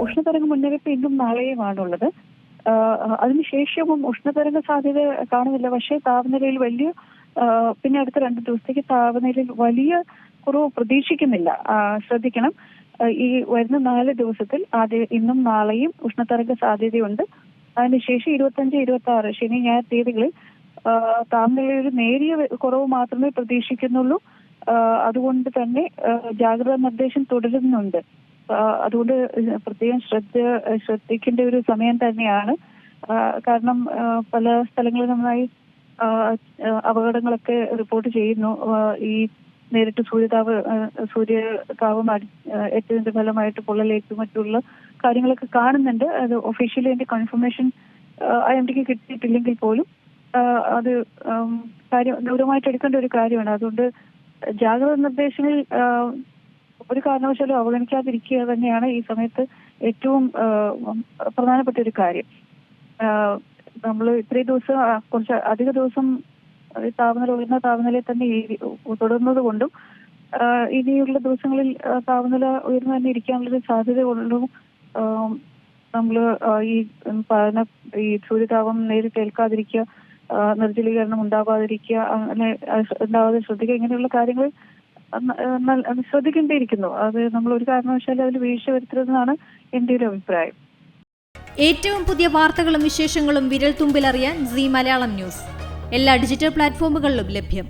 ഉഷ്ണതരംഗ മുന്നറിയിപ്പ് ഇന്നും നാളെയുമാണുള്ളത്. അതിനുശേഷവും ഉഷ്ണതരംഗ സാധ്യത കാണുന്നില്ല. പക്ഷേ താപനിലയിൽ പിന്നെ അടുത്ത 2 ദിവസത്തേക്ക് താപനിലയിൽ വലിയ കുറവ് പ്രതീക്ഷിക്കുന്നില്ല. ശ്രദ്ധിക്കണം, ഈ വരുന്ന 4 ദിവസത്തിൽ ഇന്നും നാളെയും ഉഷ്ണതരംഗ സാധ്യതയുണ്ട്. അതിനുശേഷം 25, 26 ശനി ഞായർ തീയതികളിൽ താപനിലയിൽ ഒരു നേരിയ കുറവ് മാത്രമേ പ്രതീക്ഷിക്കുന്നുള്ളൂ. അതുകൊണ്ട് തന്നെ ജാഗ്രതാ നിർദ്ദേശം തുടരുന്നുണ്ട്. അതുകൊണ്ട് പ്രത്യേകം ശ്രദ്ധിക്കേണ്ട ഒരു സമയം തന്നെയാണ്. കാരണം പല സ്ഥലങ്ങളിൽ നന്നായി അപകടങ്ങളൊക്കെ റിപ്പോർട്ട് ചെയ്യുന്നു. ഈ നേരിട്ട് സൂര്യതാപം ഏറ്റതിന്റെ ഫലമായിട്ട് പൊള്ളലേറ്റും മറ്റുള്ള കാര്യങ്ങളൊക്കെ കാണുന്നുണ്ട്. അത് ഒഫീഷ്യലി അതിന്റെ കൺഫർമേഷൻ IMDക്ക് കിട്ടിയിട്ടില്ലെങ്കിൽ പോലും അത് ഗൗരവമായിട്ട് എടുക്കേണ്ട ഒരു കാര്യമാണ്. അതുകൊണ്ട് ജാഗ്രതാ നിർദ്ദേശങ്ങൾ ഒരു കാരണവശാലും അവഗണിക്കാതിരിക്കുക തന്നെയാണ് ഈ സമയത്ത് ഏറ്റവും പ്രധാനപ്പെട്ട ഒരു കാര്യം. നമ്മൾ ഇത്രയും ദിവസം കുറച്ച് അധിക ദിവസം ഉയർന്ന താപനിലയിൽ തന്നെ തുടർന്നത് കൊണ്ടും ഇനിയുള്ള ദിവസങ്ങളിൽ താപനില ഉയർന്നു തന്നെ ഇരിക്കാനുള്ളൊരു സാധ്യത കൊണ്ടും നമ്മൾ ഈ സൂര്യതാപം നേരിട്ട് ഏൽക്കാതിരിക്കുക, നിർജ്ജലീകരണം ഉണ്ടാവാതിരിക്കുക, അങ്ങനെ ഉണ്ടാവാതെ ശ്രദ്ധിക്കുക, ഇങ്ങനെയുള്ള കാര്യങ്ങൾ ശ്രദ്ധിക്കേണ്ടിയിരിക്കുന്നു. അത് നമ്മൾ ഒരു കാരണവശാലും അതിൽ വീഴ്ച വരുത്തരുതെന്നാണ് എൻ്റെ ഒരു അഭിപ്രായം. ഏറ്റവും പുതിയ വാർത്തകളും വിശേഷങ്ങളും വിരൽ തുമ്പിലറിയാൻ സീ മലയാളം ന്യൂസ് എല്ലാ ഡിജിറ്റൽ പ്ലാറ്റ്ഫോമുകളിലും ലഭ്യം.